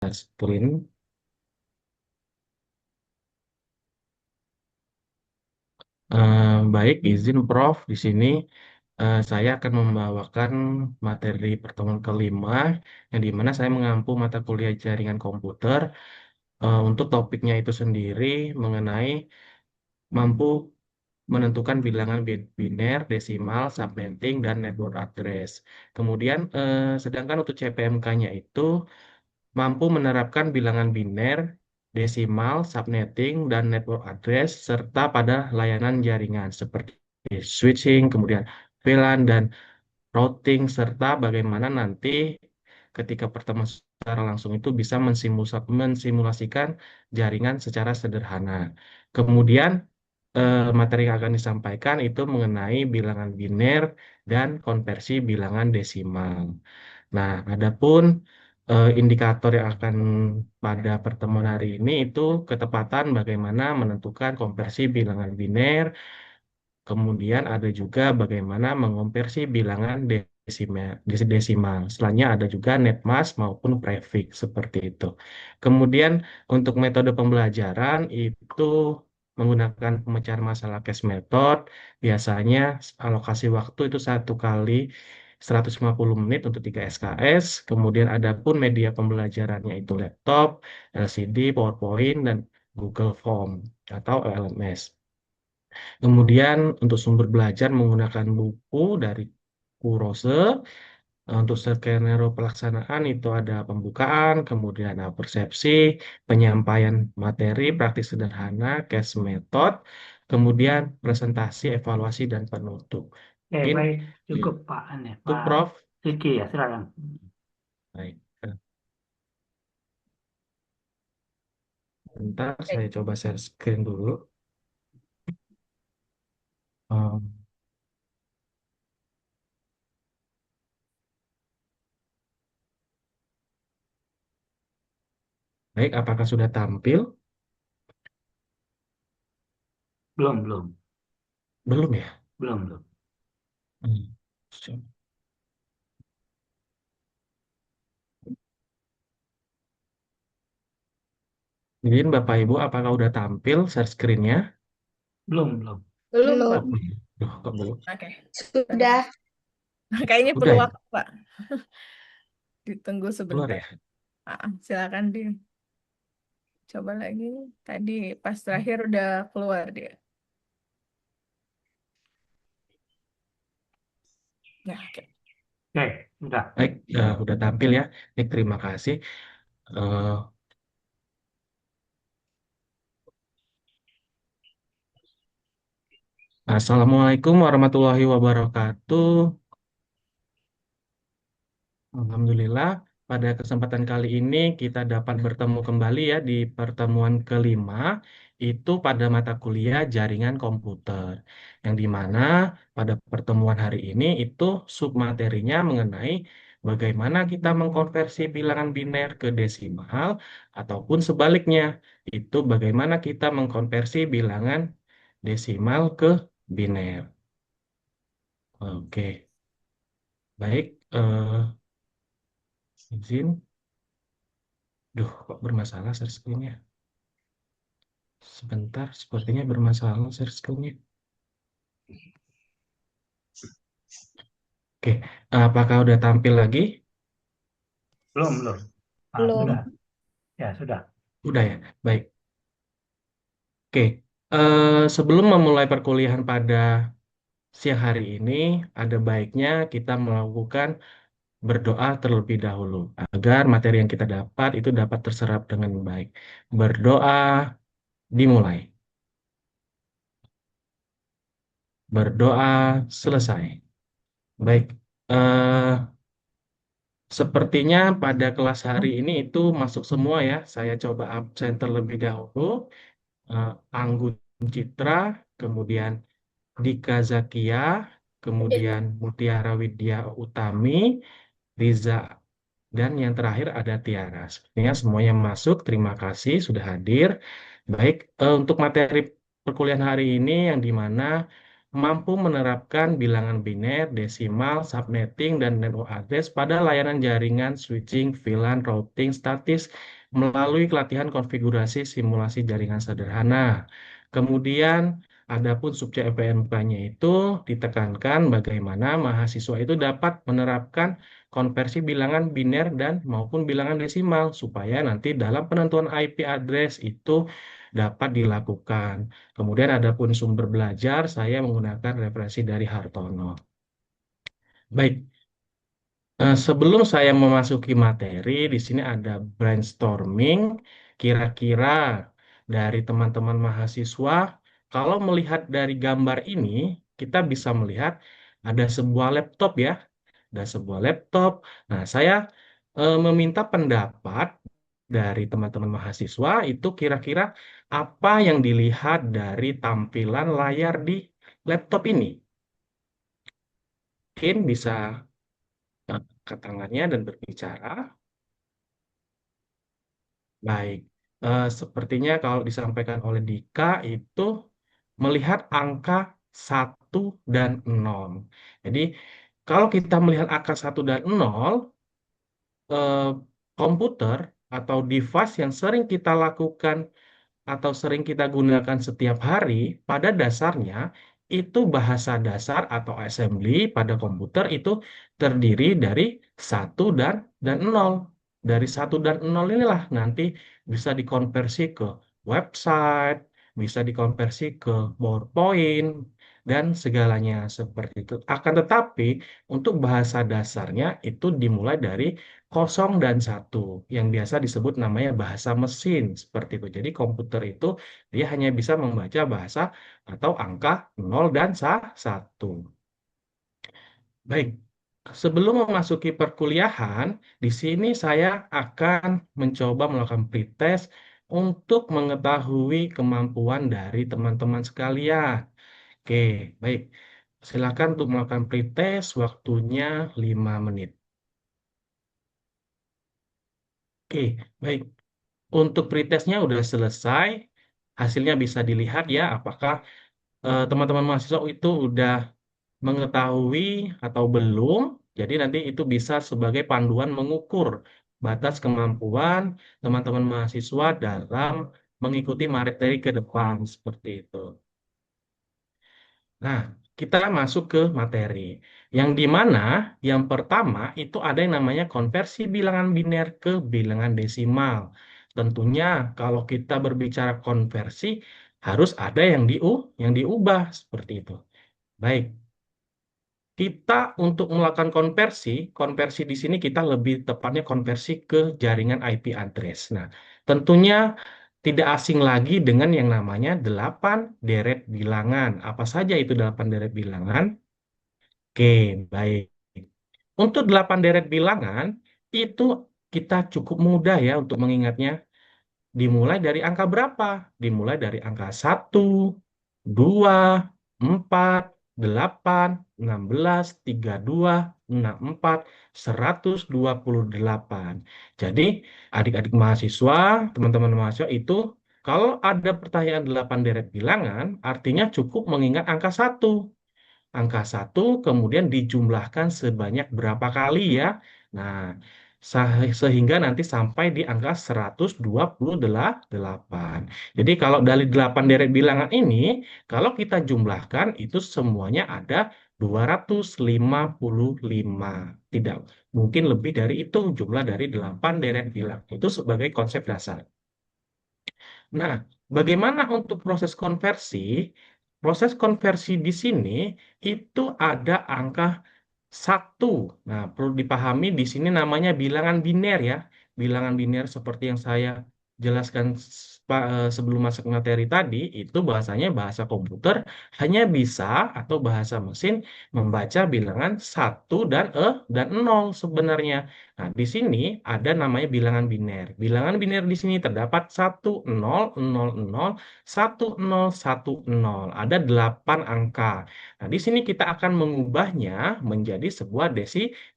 share screen. Baik, izin Prof. Di sini saya akan membawakan materi pertemuan kelima, yang di mana saya mengampu mata kuliah jaringan komputer. Untuk topiknya itu sendiri mengenai mampu menentukan bilangan biner, desimal, subnetting, dan network address. Kemudian, sedangkan untuk CPMK-nya itu mampu menerapkan bilangan biner, desimal, subnetting, dan network address, serta pada layanan jaringan seperti switching, kemudian VLAN, dan routing, serta bagaimana nanti ketika pertemuan secara langsung itu bisa mensimulasikan jaringan secara sederhana. Kemudian materi yang akan disampaikan itu mengenai bilangan biner dan konversi bilangan desimal. Nah, adapun indikator yang akan pada pertemuan hari ini itu ketepatan bagaimana menentukan konversi bilangan biner, kemudian ada juga bagaimana mengonversi bilangan desimal. Selanjutnya ada juga netmas maupun prefix seperti itu. Kemudian untuk metode pembelajaran itu menggunakan pemecahan masalah case method. Biasanya alokasi waktu itu 1 kali 150 menit untuk 3 SKS. Kemudian ada pun media pembelajarannya itu laptop, LCD, PowerPoint, dan Google Form atau LMS. Kemudian untuk sumber belajar menggunakan buku dari Kurose. Untuk skenario pelaksanaan itu ada pembukaan, kemudian ada persepsi, penyampaian materi, praktik sederhana, case method, kemudian presentasi, evaluasi, dan penutup. Mungkin Baik, cukup itu, Pak Pak Prof. Riki ya, silakan. Baik. Bentar, Baik. saya coba share screen dulu. Eh, Baik, apakah sudah tampil? Belum, belum, Belum ya? belum, belum. Hmm. Jadi Bapak Ibu, apakah udah tampil share screen-nya? Belum, belum. Belum, Oh, Pak. Belum. belum. Duh, kok belum? Oke. Sudah. Kayaknya Udah perlu ya? waktu, Pak. Ditunggu Keluar sebentar. ya? Silakan dicoba lagi. Tadi pas terakhir udah keluar dia. Nah, oke. Oke, sudah. Baik, udah tampil ya. Baik, terima kasih. Eh, Assalamualaikum warahmatullahi wabarakatuh. Alhamdulillah, pada kesempatan kali ini kita dapat bertemu kembali ya di pertemuan kelima, itu pada mata kuliah jaringan komputer. Yang dimana pada pertemuan hari ini itu submaterinya mengenai bagaimana kita mengkonversi bilangan biner ke desimal, ataupun sebaliknya, itu bagaimana kita mengkonversi bilangan desimal ke biner. Oke, baik. Izin. Duh, kok bermasalah share screen-nya? Sebentar, sepertinya bermasalah share screen-nya. Oke, apakah udah tampil lagi? Belum, belum. Belum. Sudah. Ya, sudah. Udah ya, baik. Oke, sebelum memulai perkuliahan pada siang hari ini, ada baiknya kita melakukan berdoa terlebih dahulu, agar materi yang kita dapat itu dapat terserap dengan baik. Berdoa dimulai. Berdoa selesai. Baik, eh, sepertinya pada kelas hari ini itu masuk semua ya. Saya coba absen terlebih dahulu. Anggun Citra, kemudian Dika Zakia, kemudian Mutiara Widya Utami, Riza, dan yang terakhir ada Tiara. Sepertinya semuanya masuk. Terima kasih sudah hadir. Baik, untuk materi perkuliahan hari ini yang dimana mampu menerapkan bilangan biner, desimal, subnetting, dan network address pada layanan jaringan, switching, VLAN, routing, statis, melalui pelatihan konfigurasi simulasi jaringan sederhana. Kemudian, adapun subjek PMK-nya itu ditekankan bagaimana mahasiswa itu dapat menerapkan konversi bilangan biner dan maupun bilangan desimal supaya nanti dalam penentuan IP address itu dapat dilakukan. Kemudian adapun sumber belajar, saya menggunakan referensi dari Hartono. Baik, sebelum saya memasuki materi, di sini ada brainstorming. Kira-kira dari teman-teman mahasiswa, kalau melihat dari gambar ini, kita bisa melihat ada sebuah laptop ya, ada sebuah laptop. Nah, saya meminta pendapat dari teman-teman mahasiswa itu kira-kira apa yang dilihat dari tampilan layar di laptop ini. Mungkin bisa ke tangannya dan berbicara. Baik, sepertinya kalau disampaikan oleh Dika itu melihat angka 1 dan 0. Jadi kalau kita melihat angka 1 dan 0, eh, komputer atau device yang sering kita lakukan atau sering kita gunakan setiap hari, pada dasarnya itu bahasa dasar atau assembly pada komputer itu terdiri dari 1 dan 0. Dari 1 dan 0 inilah nanti bisa dikonversi ke website, bisa dikonversi ke PowerPoint, dan segalanya seperti itu. Akan tetapi untuk bahasa dasarnya itu dimulai dari 0 dan 1 yang biasa disebut namanya bahasa mesin seperti itu. Jadi komputer itu dia hanya bisa membaca bahasa atau angka 0 dan 1. Baik, sebelum memasuki perkuliahan, di sini saya akan mencoba melakukan pretest untuk mengetahui kemampuan dari teman-teman sekalian. Oke, baik. Silakan untuk melakukan pretest, waktunya 5 menit. Oke, baik. Untuk pretestnya udah selesai, hasilnya bisa dilihat ya, apakah teman-teman mahasiswa itu udah mengetahui atau belum. Jadi nanti itu bisa sebagai panduan mengukur batas kemampuan teman-teman mahasiswa dalam mengikuti materi ke depan seperti itu. Nah, kita masuk ke materi. Yang di mana yang pertama itu ada yang namanya konversi bilangan biner ke bilangan desimal. Tentunya kalau kita berbicara konversi harus ada yang diubah seperti itu. Baik, kita untuk melakukan konversi, konversi di sini kita lebih tepatnya konversi ke jaringan IP address. Nah, tentunya tidak asing lagi dengan yang namanya 8 deret bilangan. Apa saja itu 8 deret bilangan? Oke, baik. Untuk 8 deret bilangan, itu kita cukup mudah ya untuk mengingatnya. Dimulai dari angka berapa? Dimulai dari angka 1, 2, 4, 8, 16, 32, 64, 128. Jadi adik-adik mahasiswa, teman-teman mahasiswa itu kalau ada pertanyaan 8 deret bilangan, artinya cukup mengingat angka 1. Angka 1 kemudian dijumlahkan sebanyak berapa kali ya. Nah, sehingga nanti sampai di angka 128. Jadi kalau dari 8 deret bilangan ini, kalau kita jumlahkan itu semuanya ada 255. Tidak mungkin lebih dari itu jumlah dari 8 deret bilang. Itu sebagai konsep dasar. Nah, bagaimana untuk proses konversi? Proses konversi di sini itu ada angka 1. Nah, perlu dipahami di sini namanya bilangan biner ya. Bilangan biner seperti yang saya jelaskan sebelum masuk materi tadi, itu bahasanya bahasa komputer hanya bisa atau bahasa mesin membaca bilangan 1 dan 0 sebenarnya. Nah, di sini ada namanya bilangan biner. Bilangan biner di sini terdapat 1 0 0 0 1 0 1 0. Ada 8 angka. Nah, di sini kita akan mengubahnya menjadi sebuah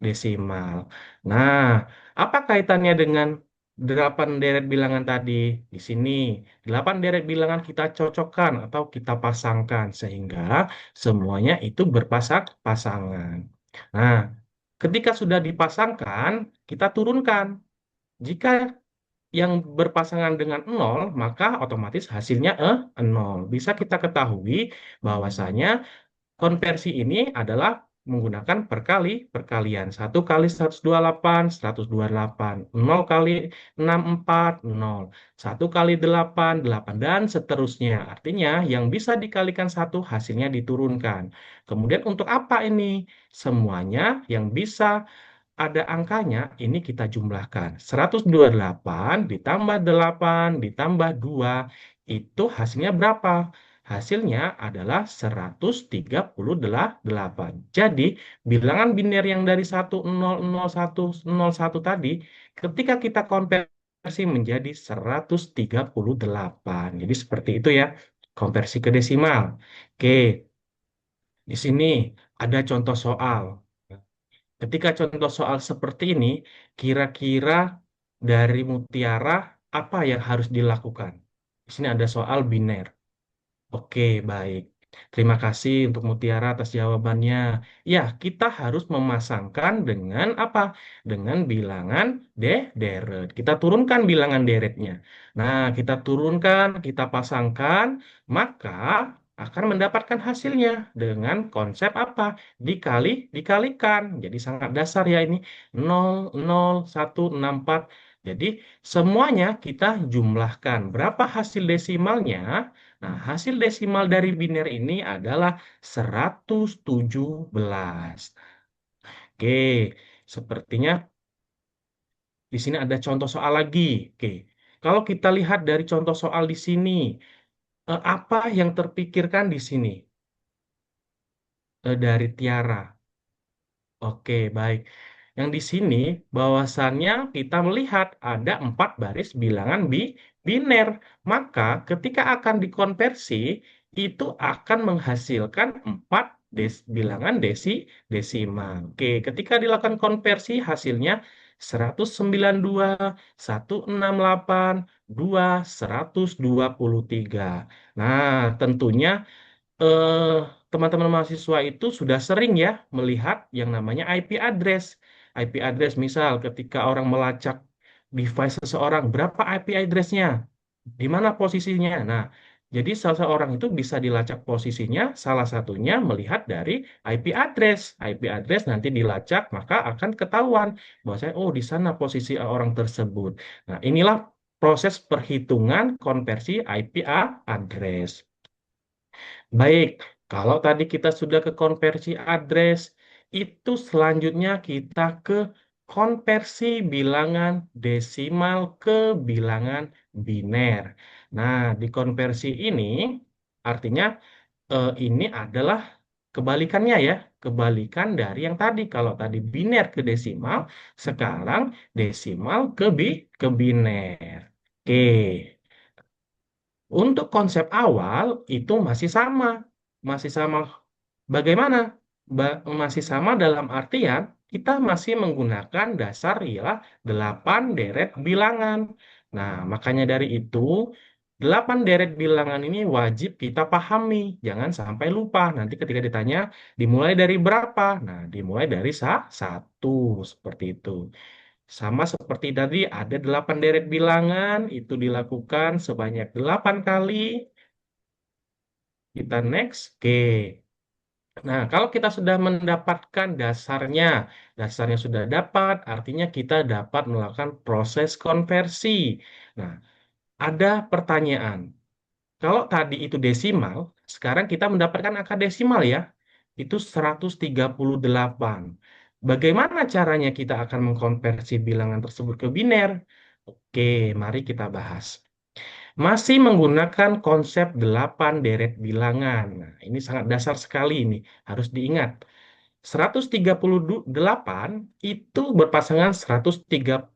desimal. Nah, apa kaitannya dengan 8 deret bilangan tadi? Di sini 8 deret bilangan kita cocokkan atau kita pasangkan sehingga semuanya itu berpasang-pasangan. Nah, ketika sudah dipasangkan, kita turunkan. Jika yang berpasangan dengan nol, maka otomatis hasilnya 0. Bisa kita ketahui bahwasanya konversi ini adalah menggunakan perkalian. 1 kali 128, 128. 0 kali 64, 0. 1 kali 8, 8. Dan seterusnya. Artinya yang bisa dikalikan satu hasilnya diturunkan. Kemudian untuk apa ini? Semuanya yang bisa ada angkanya, ini kita jumlahkan. 128 ditambah 8 ditambah 2, itu hasilnya berapa? Hasilnya adalah 138. Jadi, bilangan biner yang dari 100101 tadi, ketika kita konversi menjadi 138. Jadi seperti itu ya, konversi ke desimal. Oke, di sini ada contoh soal. Ketika contoh soal seperti ini, kira-kira dari Mutiara apa yang harus dilakukan? Di sini ada soal biner. Oke, baik. Terima kasih untuk Mutiara atas jawabannya. Ya, kita harus memasangkan dengan apa? Dengan bilangan deret. Kita turunkan bilangan deretnya. Nah, kita turunkan, kita pasangkan, maka akan mendapatkan hasilnya dengan konsep apa? Dikalikan. Jadi sangat dasar ya ini. 0,0164. Jadi semuanya kita jumlahkan. Berapa hasil desimalnya? Nah, hasil desimal dari biner ini adalah 117. Oke, sepertinya di sini ada contoh soal lagi. Oke, kalau kita lihat dari contoh soal di sini, apa yang terpikirkan di sini dari Tiara? Oke, baik. Yang di sini bahwasannya kita melihat ada 4 baris bilangan biner. Maka ketika akan dikonversi, itu akan menghasilkan 4 bilangan desimal. Oke, ketika dilakukan konversi hasilnya 192, 168, 2, 123. Nah, tentunya eh, teman-teman mahasiswa itu sudah sering ya melihat yang namanya IP address. IP address misal ketika orang melacak device seseorang, berapa IP address-nya? Di mana posisinya? Nah, jadi seseorang itu bisa dilacak posisinya, salah satunya melihat dari IP address. IP address nanti dilacak, maka akan ketahuan bahwa oh di sana posisi orang tersebut. Nah, inilah proses perhitungan konversi IP address. Baik, kalau tadi kita sudah ke konversi address, itu selanjutnya kita ke konversi bilangan desimal ke bilangan biner. Nah, di konversi ini artinya ini adalah kebalikannya ya, kebalikan dari yang tadi. Kalau tadi biner ke desimal, sekarang desimal ke biner. Oke. Untuk konsep awal itu masih sama. Masih sama bagaimana? Masih sama dalam artian kita masih menggunakan dasar ialah 8 deret bilangan. Nah, makanya dari itu 8 deret bilangan ini wajib kita pahami. Jangan sampai lupa. Nanti ketika ditanya dimulai dari berapa? Nah, dimulai dari satu seperti itu. Sama seperti tadi, ada 8 deret bilangan, itu dilakukan sebanyak 8 kali. Kita next. Oke. Nah, kalau kita sudah mendapatkan dasarnya sudah dapat, artinya kita dapat melakukan proses konversi. Nah, ada pertanyaan. Kalau tadi itu desimal, sekarang kita mendapatkan angka desimal ya. Itu 138. Bagaimana caranya kita akan mengkonversi bilangan tersebut ke biner? Oke, mari kita bahas. Masih menggunakan konsep 8 deret bilangan. Nah, ini sangat dasar sekali ini, harus diingat. 138 itu berpasangan 128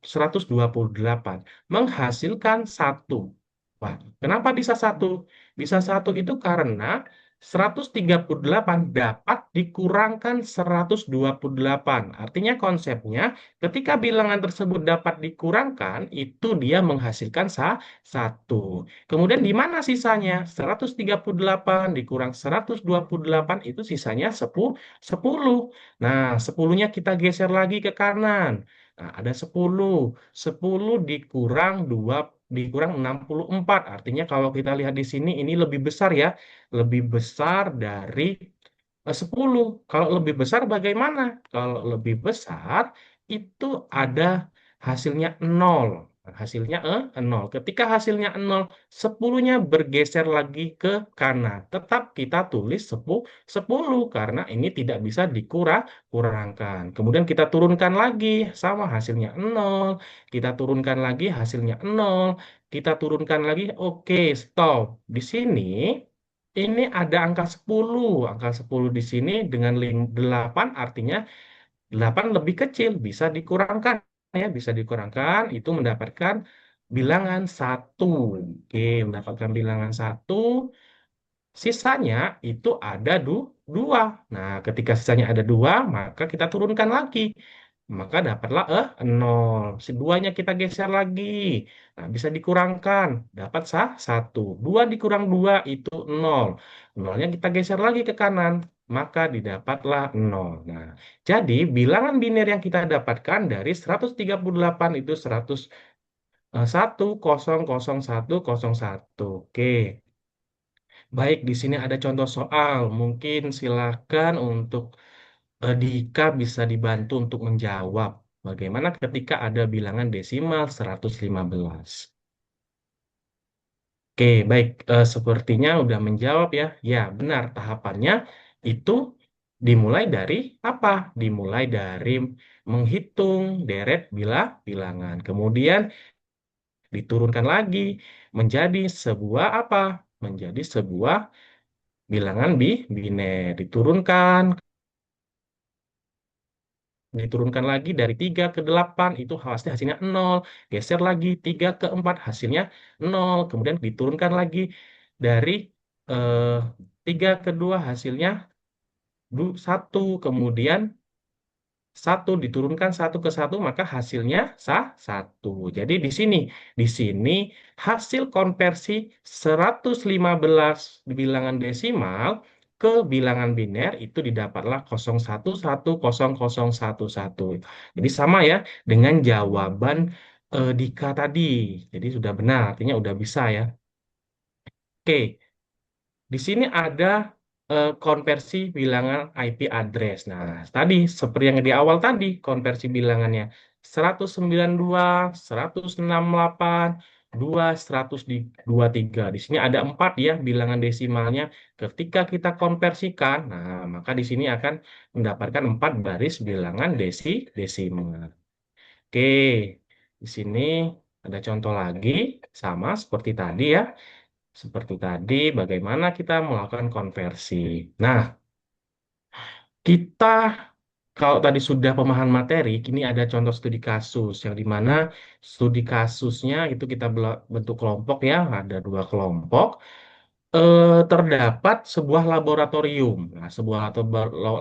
menghasilkan satu. Wah, kenapa bisa satu? Bisa satu itu karena 138 dapat dikurangkan 128. Artinya konsepnya ketika bilangan tersebut dapat dikurangkan itu dia menghasilkan satu. Kemudian di mana sisanya? 138 dikurang 128 itu sisanya 10. 10. Nah, 10-nya kita geser lagi ke kanan. Nah, ada 10. 10 dikurang 2 dikurang 64. Artinya kalau kita lihat di sini ini lebih besar ya. Lebih besar dari 10. Kalau lebih besar bagaimana? Kalau lebih besar itu ada hasilnya 0. Hasilnya 0. Ketika hasilnya 0, 10-nya bergeser lagi ke kanan. Tetap kita tulis 10 karena ini tidak bisa kurangkan. Kemudian kita turunkan lagi sama hasilnya 0. Kita turunkan lagi hasilnya 0. Kita turunkan lagi. Oke, stop. Di sini ini ada angka 10. Angka 10 di sini dengan 8 artinya 8 lebih kecil, bisa dikurangkan ya, bisa dikurangkan itu mendapatkan bilangan 1. Oke, mendapatkan bilangan 1. Sisanya itu ada 2. Nah, ketika sisanya ada 2, maka kita turunkan lagi. Maka dapatlah 0. Si duanya kita geser lagi. Nah, bisa dikurangkan. Dapat 1. 2 dikurang 2 itu 0. Nolnya kita geser lagi ke kanan. Maka didapatlah 0. Nah, jadi bilangan biner yang kita dapatkan dari 138 itu 1010101. Oke. Baik, di sini ada contoh soal. Mungkin silakan untuk Dika bisa dibantu untuk menjawab. Bagaimana ketika ada bilangan desimal 115? Oke, baik. Sepertinya udah menjawab ya. Ya, benar. Tahapannya itu dimulai dari apa? Dimulai dari menghitung deret bilangan. Kemudian diturunkan lagi menjadi sebuah apa? Menjadi sebuah bilangan biner. Diturunkan lagi dari 3 ke 8 itu hasilnya 0, geser lagi 3 ke 4 hasilnya 0, kemudian diturunkan lagi dari eh, 3 ke 2 hasilnya 1, kemudian 1 diturunkan 1 ke 1 maka hasilnya 1. Jadi di sini hasil konversi 115 bilangan desimal ke bilangan biner itu didapatlah 0110011. Jadi sama ya dengan jawaban Dika tadi. Jadi sudah benar, artinya udah bisa ya. Oke, di sini ada konversi bilangan IP address. Nah, tadi seperti yang di awal tadi, konversi bilangannya 192, 168, 2, 123. Di sini ada 4 ya bilangan desimalnya. Ketika kita konversikan, nah maka di sini akan mendapatkan 4 baris bilangan desimal. Oke, di sini ada contoh lagi, sama seperti tadi ya. Seperti tadi, bagaimana kita melakukan konversi. Nah, kita kalau tadi sudah pemahaman materi, kini ada contoh studi kasus yang dimana studi kasusnya itu kita bentuk kelompok ya, ada 2 kelompok. Terdapat sebuah laboratorium. Nah, sebuah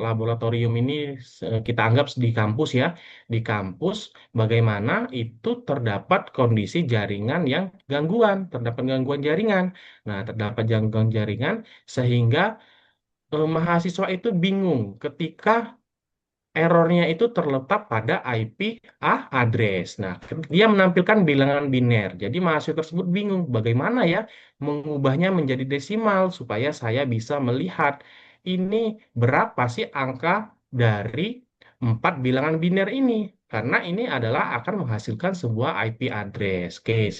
laboratorium ini kita anggap di kampus ya, di kampus bagaimana itu terdapat kondisi jaringan yang terdapat gangguan jaringan. Nah, terdapat gangguan jaringan sehingga mahasiswa itu bingung ketika errornya itu terletak pada IP address. Nah, dia menampilkan bilangan biner. Jadi mahasiswa tersebut bingung bagaimana ya mengubahnya menjadi desimal supaya saya bisa melihat ini berapa sih angka dari 4 bilangan biner ini. Karena ini adalah akan menghasilkan sebuah IP address. Oke,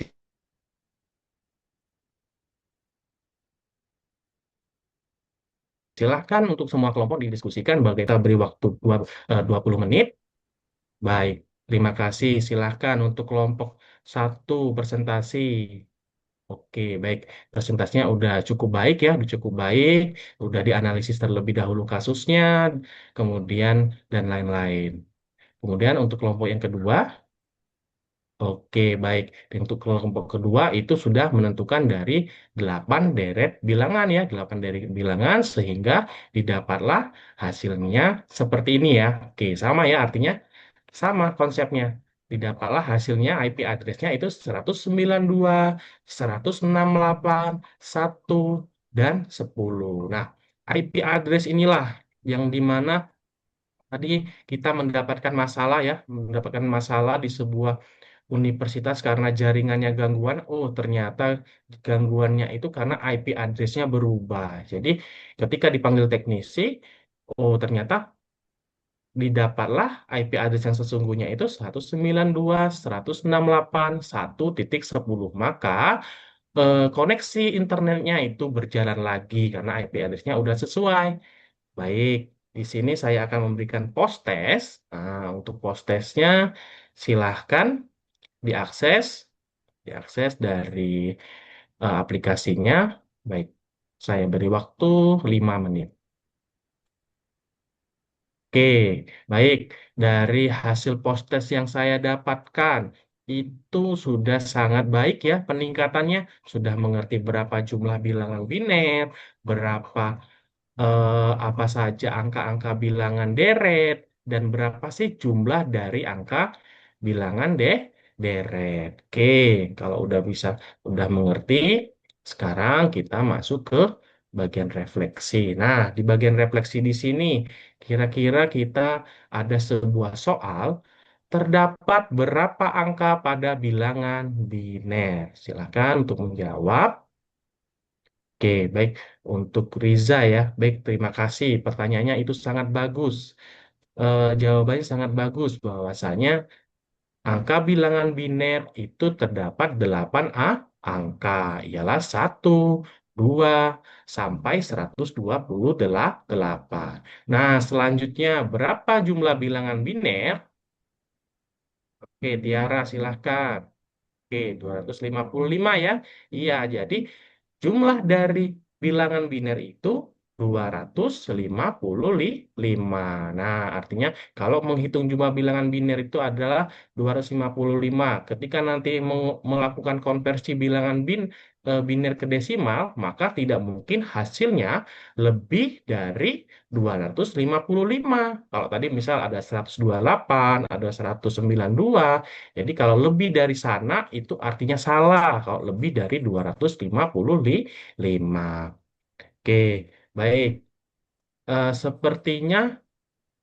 silahkan untuk semua kelompok didiskusikan. Kita beri waktu 20 menit. Baik, terima kasih. Silahkan untuk kelompok 1 presentasi. Oke, baik. Presentasinya udah cukup baik ya, udah cukup baik. Udah dianalisis terlebih dahulu kasusnya, kemudian dan lain-lain. Kemudian untuk kelompok yang kedua, oke, baik. Dan untuk kelompok kedua itu sudah menentukan dari 8 deret bilangan ya, 8 deret bilangan sehingga didapatlah hasilnya seperti ini ya. Oke, sama ya artinya sama konsepnya. Didapatlah hasilnya IP address-nya itu 192, 168, 1, dan 10. Nah, IP address inilah yang dimana Tadi kita mendapatkan masalah di sebuah universitas karena jaringannya gangguan. Oh, ternyata gangguannya itu karena IP address-nya berubah. Jadi, ketika dipanggil teknisi, oh ternyata didapatlah IP address yang sesungguhnya itu 192.168.1.10. Maka koneksi internetnya itu berjalan lagi karena IP address-nya udah sesuai. Baik, di sini saya akan memberikan post test. Nah, untuk post testnya silahkan diakses, diakses dari aplikasinya. Baik, saya beri waktu 5 menit. Oke, baik. Dari hasil post test yang saya dapatkan, itu sudah sangat baik ya peningkatannya. Sudah mengerti berapa jumlah bilangan biner, berapa apa saja angka-angka bilangan deret, dan berapa sih jumlah dari angka bilangan deret. Oke, kalau udah mengerti, sekarang kita masuk ke bagian refleksi. Nah, di bagian refleksi di sini, kira-kira kita ada sebuah soal, terdapat berapa angka pada bilangan biner? Silakan untuk menjawab. Oke, baik. Untuk Riza ya, baik. Terima kasih. Pertanyaannya itu sangat bagus. Jawabannya sangat bagus. Bahwasanya angka bilangan biner itu terdapat 8 angka. Ialah 1, 2, sampai 128. Nah, selanjutnya berapa jumlah bilangan biner? Oke, Tiara silahkan. Oke, 255 ya. Iya, jadi jumlah dari bilangan biner itu 255. Nah, artinya kalau menghitung jumlah bilangan biner itu adalah 255. Ketika nanti melakukan konversi bilangan biner ke desimal, maka tidak mungkin hasilnya lebih dari 255. Kalau tadi misal ada 128, ada 192, jadi kalau lebih dari sana itu artinya salah. Kalau lebih dari 255. Oke, baik. Sepertinya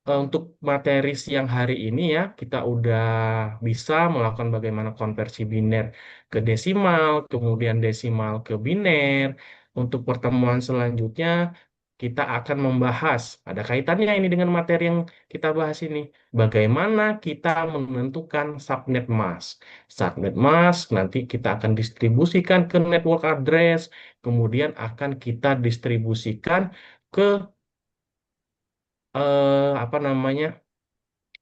untuk materi siang hari ini ya, kita udah bisa melakukan bagaimana konversi biner ke desimal, kemudian desimal ke biner. Untuk pertemuan selanjutnya, kita akan membahas, ada kaitannya ini dengan materi yang kita bahas ini, bagaimana kita menentukan subnet mask. Subnet mask nanti kita akan distribusikan ke network address, kemudian akan kita distribusikan ke apa namanya,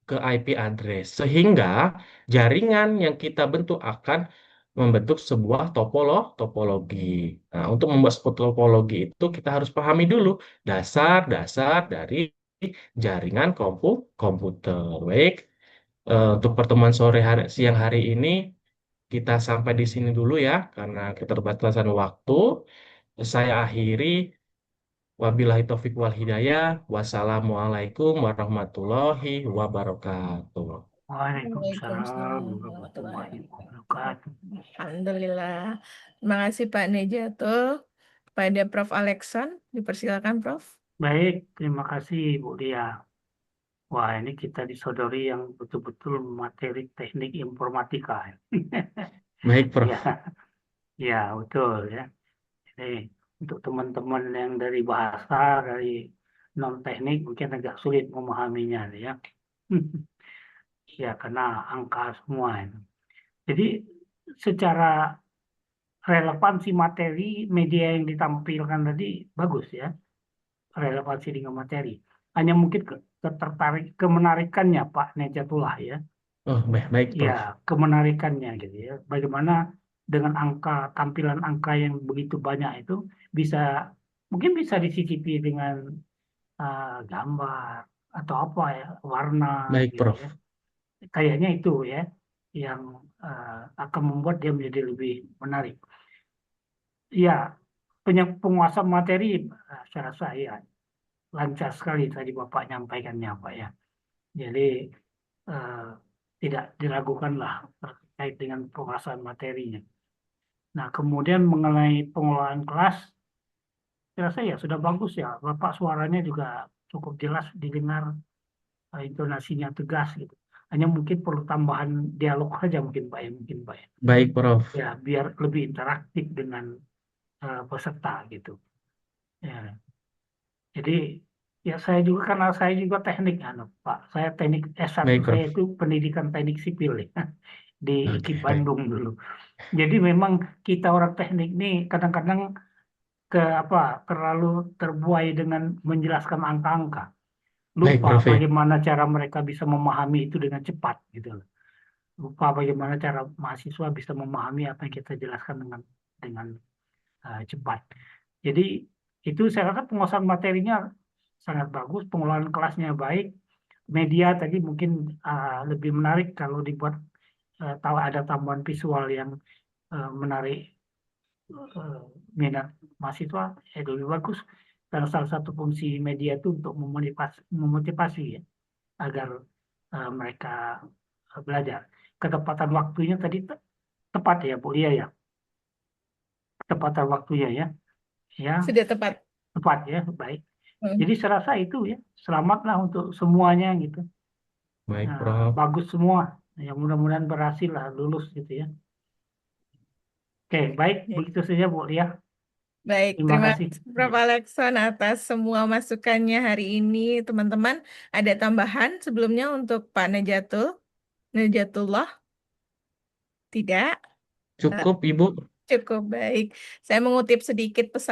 ke IP address, sehingga jaringan yang kita bentuk akan membentuk sebuah topologi. Nah, untuk membuat sebuah topologi itu kita harus pahami dulu dasar-dasar dari jaringan komputer. Baik, untuk pertemuan siang hari ini kita sampai di sini dulu ya, karena keterbatasan waktu. Saya akhiri. Wabillahi taufiq wal hidayah. Wassalamualaikum warahmatullahi wabarakatuh. Waalaikumsalam Waalaikumsalam warahmatullahi warahmatullahi wabarakatuh. wabarakatuh. Alhamdulillah. Terima kasih Pak Nejatul. Pada Prof. Alexan, dipersilakan Prof. Baik, terima kasih Bu Lia. Wah, ini kita disodori yang betul-betul materi teknik informatika. Baik, Ya, Prof. ya betul ya. Jadi untuk teman-teman yang dari bahasa, dari non teknik mungkin agak sulit memahaminya ya. Ya, karena angka semua itu. Jadi secara relevansi materi media yang ditampilkan tadi bagus ya, relevansi dengan materi. Hanya mungkin kemenarikannya Pak Nejatullah ya. Oh, baik, baik, Ya, Prof. kemenarikannya gitu ya. Bagaimana dengan tampilan angka yang begitu banyak itu bisa mungkin bisa disicipi dengan gambar atau apa ya, warna Baik, gitu Prof. ya. Kayaknya itu ya yang akan membuat dia menjadi lebih menarik. Ya, penguasaan materi saya rasa ya lancar sekali tadi Bapak nyampaikannya Pak ya. Jadi eh, tidak diragukan lah terkait dengan penguasaan materinya. Nah, kemudian mengenai pengelolaan kelas, saya rasa ya sudah bagus ya. Bapak suaranya juga cukup jelas didengar. intonasinya tegas gitu. Hanya mungkin perlu tambahan dialog saja mungkin Pak ya, mungkin Pak ya. Baik, Prof. Ya, biar lebih interaktif dengan peserta gitu. Ya. Jadi ya saya juga karena saya juga teknik Pak. Saya teknik S1 Baik, saya Prof. itu pendidikan teknik sipil ya di Oke, IKIP baik. Bandung dulu. Jadi memang kita orang teknik nih kadang-kadang terlalu terbuai dengan menjelaskan angka-angka. Baik, Lupa Prof. Ya. bagaimana cara mereka bisa memahami itu dengan cepat gitu loh. Lupa bagaimana cara mahasiswa bisa memahami apa yang kita jelaskan dengan cepat. Jadi itu saya rasa penguasaan materinya sangat bagus, pengelolaan kelasnya baik, media tadi mungkin lebih menarik kalau dibuat tahu ada tambahan visual yang menarik minat mahasiswa, lebih bagus. Karena salah satu fungsi media itu untuk memotivasi ya, agar mereka belajar. Ketepatan waktunya tadi tepat ya Bu Lia ya, ketepatan waktunya ya, ya Sudah tepat. tepat ya, baik. Hmm. Jadi saya rasa itu ya, selamatlah untuk semuanya gitu. Baik, Prof. Bagus semua, yang mudah-mudahan berhasil lah lulus gitu ya. Oke, baik, Ya. begitu saja Bu Lia. Baik, Terima terima kasih. kasih Prof. Alexson atas semua masukannya hari ini. Teman-teman, ada tambahan sebelumnya untuk Pak Najatullah? Tidak? Cukup, Ibu. Cukup baik. Saya mengutip sedikit pesan